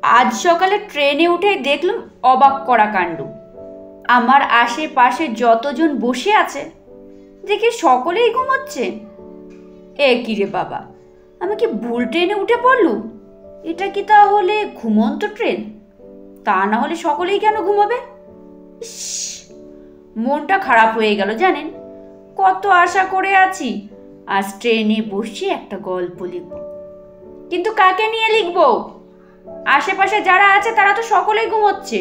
আজ সকালে ট্রেনে উঠে দেখলাম অবাক করা কাণ্ড। আমার আশেপাশে যতজন বসে আছে দেখি সকলেই ঘুমোচ্ছে। এ কি রে বাবা, আমি কি ভুল ট্রেনে উঠে পড়লুম? এটা কি তাহলে ঘুমন্ত ট্রেন? তা না হলে সকলেই কেন ঘুমাবে? ইস, মনটা খারাপ হয়ে গেল জানেন। কত আশা করে আছি আজ ট্রেনে বসে একটা গল্প লিখব, কিন্তু কাকে নিয়ে লিখবো? আশেপাশে যারা আছে তারা তো সকলেই ঘুমোচ্ছে।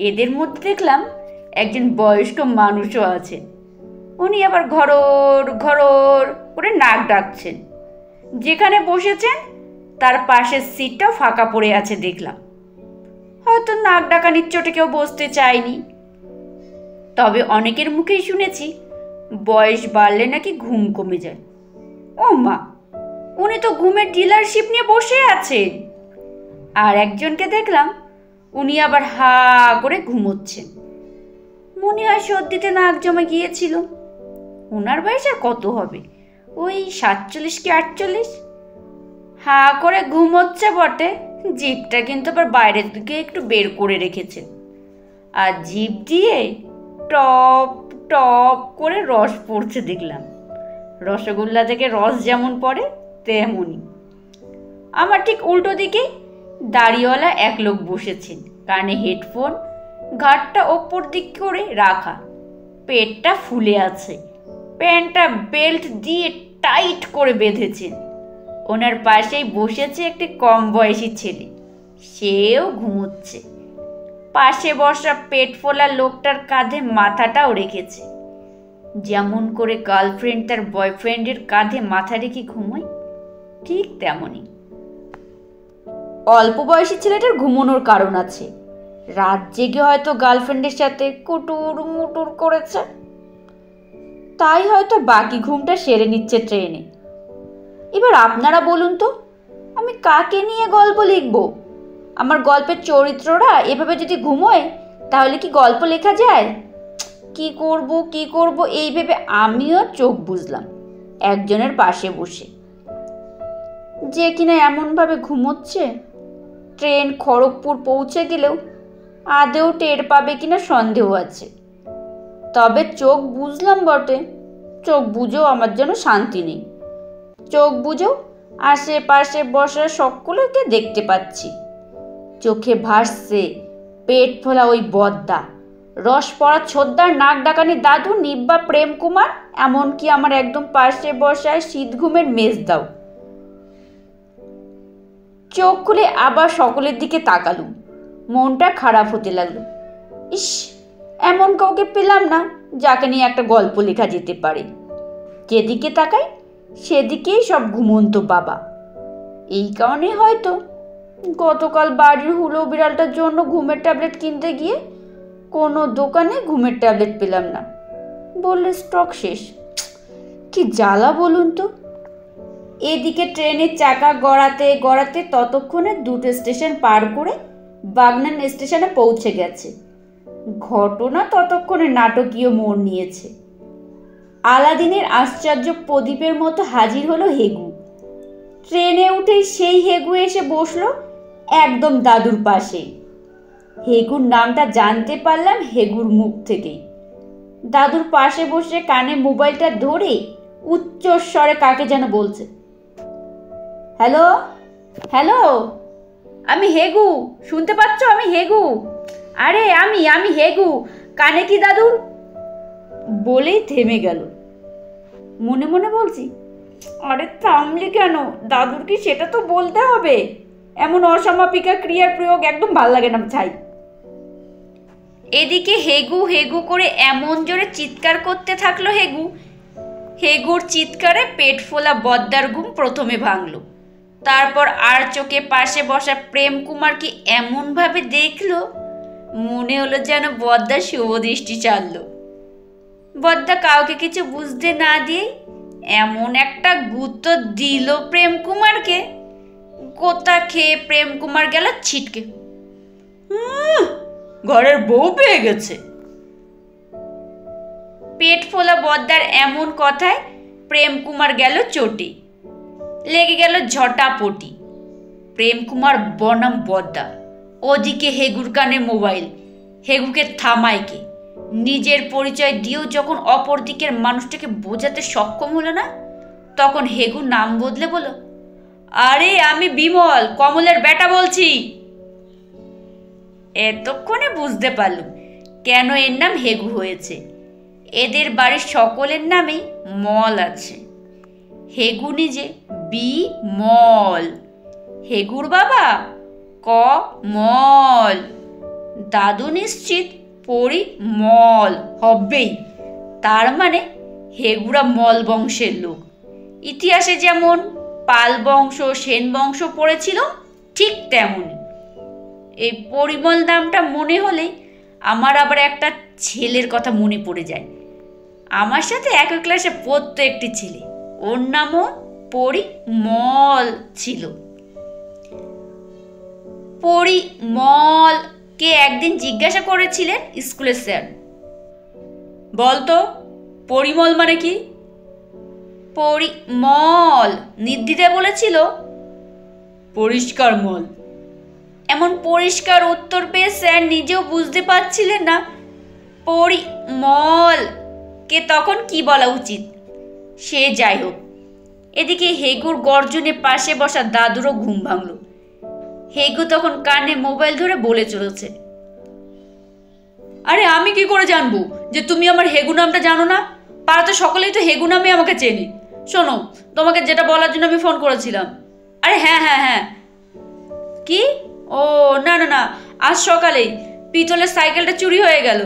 এদের মধ্যে দেখলাম একজন বয়স্ক মানুষও আছেন। উনি আবার ঘরর ঘরর করে নাক ডাকছেন। যেখানে বসেছেন তার পাশের সিটটাও ফাঁকা পড়ে আছে দেখলাম। হয়তো নাক ডাকানির চোটে কেউ বসতে চায়নি। তবে অনেকের মুখেই শুনেছি বয়স বাড়লে নাকি ঘুম কমে যায়। ও মা, উনি তো ঘুমের ডিলারশিপ নিয়ে বসে আছেন। আর একজনকে দেখলাম উনি আবার হা করে ঘুমোচ্ছেন। মনে হয় সর্দিতে নাক জমে গিয়েছিল। ওনার বয়স আর কত হবে, ওই 47 কি 48। হা করে ঘুমোচ্ছে বটে, জিভটা কিন্তু আবার বাইরের দিকে একটু বের করে রেখেছেন। আর জিভ দিয়ে টপ টপ করে রস পড়ছে দেখলাম। রসগোল্লা থেকে রস যেমন পড়ে তেমনই। আমার ঠিক উল্টো দিকে দাড়িওয়ালা এক লোক বসেছেন, কানে হেডফোন, ঘাটটা ওপর দিক করে রাখা, পেটটা ফুলে আছে, প্যান্টটা বেল্ট দিয়ে টাইট করে বেঁধেছেন। ওনার পাশেই বসেছে একটি কম বয়সী ছেলে, সেও ঘুমোচ্ছে। পাশে বসা পেট ফোলা লোকটার কাঁধে মাথাটাও রেখেছে, যেমন করে গার্লফ্রেন্ড তার বয়ফ্রেন্ডের কাঁধে মাথা রেখে ঘুমোয়, ঠিক তেমনই। অল্প বয়সী ছেলেটার ঘুমানোর কারণ আছে। রাত জেগে হয়তো গার্লফ্রেন্ডের সাথে কুটুর মুটুর করেছে, তাই হয়তো বাকি ঘুমটা সেরে নিচ্ছে ট্রেনে। এবার আপনারা বলুন তো, আমি কাকে নিয়ে গল্প লিখব? আমার গল্পের চরিত্ররা এভাবে যদি ঘুমোয় তাহলে কি গল্প লেখা যায়? কি করব এই ভেবে আমিও চোখ বুঝলাম একজনের পাশে বসে, যে কিনা এমনভাবে ঘুমোচ্ছে ট্রেন খড়গপুর পৌঁছে গেলেও আদেও টের পাবে কিনা সন্দেহ আছে। তবে চোখ বুঝলাম বটে, চোখ বুঝেও আমার যেন শান্তি নেই। চোখ বুঝেও আশেপাশে বসা সকলকে দেখতে পাচ্ছি। চোখে ভাসছে পেট ফোলা ওই বদ্দা, রস পড়া ছোদ্দার, নাক ডাকানি দাদু, নিব্বা প্রেম কুমার, এমনকি আমার একদম পাশে বসায় শীত ঘুমের মেজদাও। চোখ খুলে আবার সকলের দিকে তাকালুম, মনটা খারাপ হতে লাগলো। ইস, এমন কাউকে পেলাম না যাকে নিয়ে একটা গল্প লেখা যেতে পারে। যেদিকে তাকাই সেদিকেই সব ঘুমন্ত বাবা। এই কারণে হয়তো গতকাল বাড়ির হুলো বিড়ালটার জন্য ঘুমের ট্যাবলেট কিনতে গিয়ে কোনো দোকানে ঘুমের ট্যাবলেট পেলাম না, বললে স্টক শেষ। কি জ্বালা বলুন তো। এদিকে ট্রেনের চাকা গড়াতে গড়াতে ততক্ষণে 2টো স্টেশন পার করে বাগনান স্টেশনে পৌঁছে গেছে। ঘটনা ততক্ষণে নাটকীয় মোড় নিয়েছে। আলাদিনের আশ্চর্য প্রদীপের মতো হাজির হলো হেগু। ট্রেনে উঠেই সেই হেগু এসে বসলো একদম দাদুর পাশে। হেগুর নামটা জানতে পারলাম হেগুর মুখ থেকেই। দাদুর পাশে বসে কানে মোবাইলটা ধরে উচ্চ স্বরে কাকে যেন বলছে, হ্যালো হ্যালো, আমি হেগু, শুনতে পাচ্ছ? আমি হেগু, আরে আমি হেগু, কানে কি দাদুর? বলেই থেমে গেল। মনে মনে বলছি, আরে থামলি কেন? দাদুর কি সেটা তো বলতে হবে? এমন অসমাপিকা ক্রিয়ার প্রয়োগ একদম ভাল লাগে না ছাই। এদিকে হেগু হেগু করে এমন জোরে চিৎকার করতে থাকলো হেগুর চিৎকারে পেট ফোলা বদ্দার ঘুম প্রথমে ভাঙল। তারপর আর চোখে পাশে বসা প্রেম কুমারকে এমনভাবে দেখলো, মনে হলো যেন বদ্দা শুভ দৃষ্টি চাললো। বদ্দা কাউকে কিছু বুঝতে না দিয়ে এমন একটা গুঁতো দিল প্রেম কুমারকে, গোতা খেয়ে প্রেম কুমার গেল ছিটকে। ঘরের বউ পেয়ে গেছে। পেট ফোলা বদ্দার এমন কথায় প্রেম কুমার গেল চটি, লেগে গেল ঝটাপটি। প্রেম কুমার বনাম বদ্দা, ওদিকে হেগুর কানে মোবাইল। হেগুকে থামায় কে? নিজের পরিচয় দিয়েও যখন অপর দিকের মানুষটাকে বোঝাতে সক্ষম হলো না, তখন হেগু নাম বদলে বলল, আরে আমি বিমল, কমলের বেটা বলছি। এতক্ষণে বুঝতে পারলুম কেন এর নাম হেগু হয়েছে। এদের বাড়ির সকলের নামেই মল আছে। হেগু নিজে বিমল, হেগুর বাবা কমল, দাদু নিশ্চিত পরিমল হবেই। তার মানে হেগুরা মল বংশের লোক। ইতিহাসে যেমন পাল বংশ, সেন বংশ পড়েছিল, ঠিক তেমনই এই পরিমল নামটা মনে হলেই আমার আবার একটা ছেলের কথা মনে পড়ে যায়। আমার সাথে একই ক্লাসে পড়তো একটি ছেলে, ওর নামও পরিমল ছিল। পরিমলকে একদিন জিজ্ঞাসা করেছিলেন স্কুলের স্যার, বলতো পরিমল মানে কি? পরিমল নির্দ্বিধায় বলেছিল, পরিষ্কার মল। এমন পরিষ্কার উত্তর পেয়ে স্যার নিজেও বুঝতে পারছিলেন না পরিমলকে তখন কি বলা উচিত। সে যাই হোক, এদিকে হেগুর গর্জনে পাশে বসা দাদুরও ঘুম ভাঙল। হেগু তখন কানে মোবাইল ধরে বলে চলেছে, আরে আমি কি করে জানবো যে তুমি আমার হেগু নামটা জানো না? পাড়াতে সকলেই তো হেগু নামে আমাকে চেনে। শোনো, তোমাকে যেটা বলার জন্য আমি ফোন করেছিলাম। আরে হ্যাঁ হ্যাঁ হ্যাঁ। কি? ও না না না, আজ সকালেই পিতলের সাইকেলটা চুরি হয়ে গেল।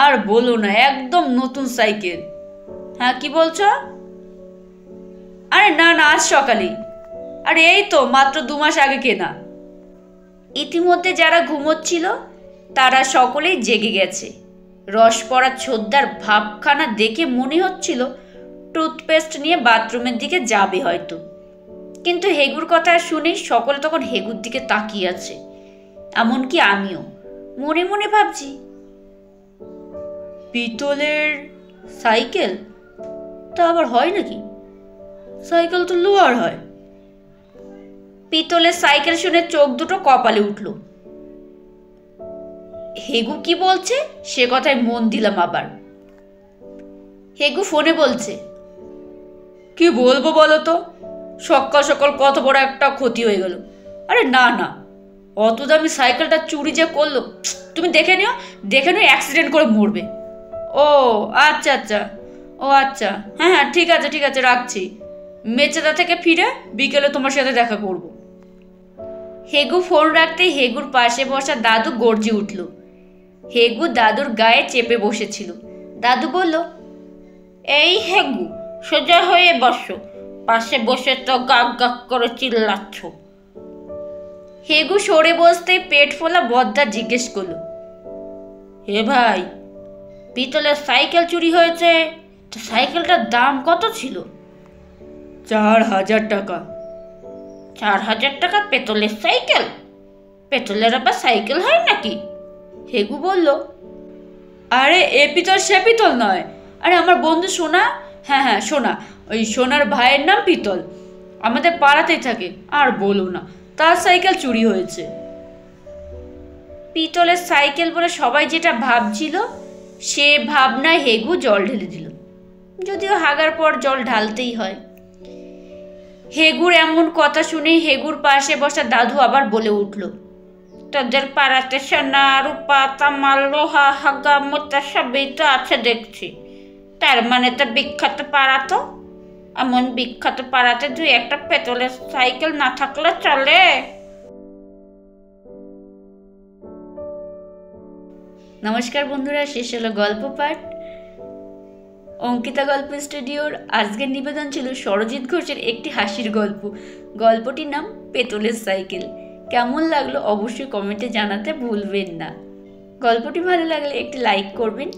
আর বলো না, একদম নতুন সাইকেল। হ্যাঁ কি বলছো? আরে না না, আজ সকালেই। আরে এই তো মাত্র 2 মাস আগে কেনা। ইতিমধ্যে যারা ঘুমোচ্ছিল তারা সকলেই জেগে গেছে। রস পড়া ছোদ্দার ভাবখানা দেখে মনে হচ্ছিল টুথপেস্ট নিয়ে বাথরুমের দিকে যাবে হয়তো। কিন্তু হেগুর কথা শুনে সকলে তখন হেগুর দিকে তাকিয়ে আছে। এমনকি আমিও মনে মনে ভাবছি, পিতলের সাইকেল তা আবার হয় নাকি? সাইকেল তো লোহার হয়। পিতলের সাইকেল শুনে চোখ দুটো কপালে উঠল। হেগু কি বলছে সে কথায় মন দিলাম আবার। হেগু ফোনে বলছে, কি বলবো বলো তো, সকাল সকাল কত বড় একটা ক্ষতি হয়ে গেল। আরে না না, অত দামি সাইকেলটা চুরি যে করলো, তুমি দেখে নিও অ্যাক্সিডেন্ট করে মরবে। ও আচ্ছা আচ্ছা, ও আচ্ছা, হ্যাঁ হ্যাঁ ঠিক আছে ঠিক আছে, রাখছি। মেচেদা থেকে ফিরে বিকেলে তোমার সাথে দেখা করব। হেগু ফোন রাখতেই হেগুর পাশে বসা দাদু গর্জে উঠল। হেগু দাদুর গায়ে চেপে বসেছিল। দাদু বলল, এই হেগু, সোজা হয়ে বসো, পাশে বসে তো গাক গাক করে চিল্লাচ্ছ। হেগু সরে বসতেই পেট ফোলা বদ্দা জিজ্ঞেস করলো, হে ভাই, পিতলের সাইকেল চুরি হয়েছে, তো সাইকেলটার দাম কত ছিল? 4000 টাকা। 4000 টাকা পেতলের সাইকেল? পেতলের আবার সাইকেল হয় নাকি? হেগু বলল, আরে এ পিতল সে পিতল নয়, আরে আমার বন্ধু সোনা, হ্যাঁ হ্যাঁ সোনা, ওই সোনার ভাইয়ের নাম পিতল, আমাদের পাড়াতেই থাকে। আর বলো না, তার সাইকেল চুরি হয়েছে। পিতলের সাইকেল বলে সবাই যেটা ভাবছিল সে ভাবনায় হেগু জল ঢেলে দিল, যদিও হাগার পর জল ঢালতেই হয়। হেগুর এমন কথা শুনে হেগুর পাশে বসা দাদু আবার বলে উঠল, তোদের পাড়াতে সোনা রূপা তামাল লোহা হাগা মোতা সবই তো আছে দেখছি, তার মানে তো বিখ্যাত পাড়া। তো এমন বিখ্যাত পাড়াতে 2-1টা পেতলের সাইকেল না থাকলে চলে? নমস্কার বন্ধুরা, শেষ হলো গল্প পাঠ। অঙ্কিতা গল্প স্টুডিওর আজকের নিবেদন ছিল সরজিৎ ঘোষের একটি হাসির গল্প। গল্পটির নাম পেতলের সাইকেল। কেমন লাগলো অবশ্যই কমেন্টে জানাতে ভুলবেন না। গল্পটি ভালো লাগলে একটি লাইক করবেন,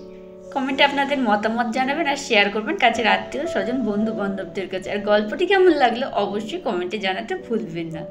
কমেন্টে আপনাদের মতামত জানাবেন আর শেয়ার করবেন কাছের আত্মীয় স্বজন বন্ধু বান্ধবদের কাছে। আর গল্পটি কেমন লাগলো অবশ্যই কমেন্টে জানাতে ভুলবেন না।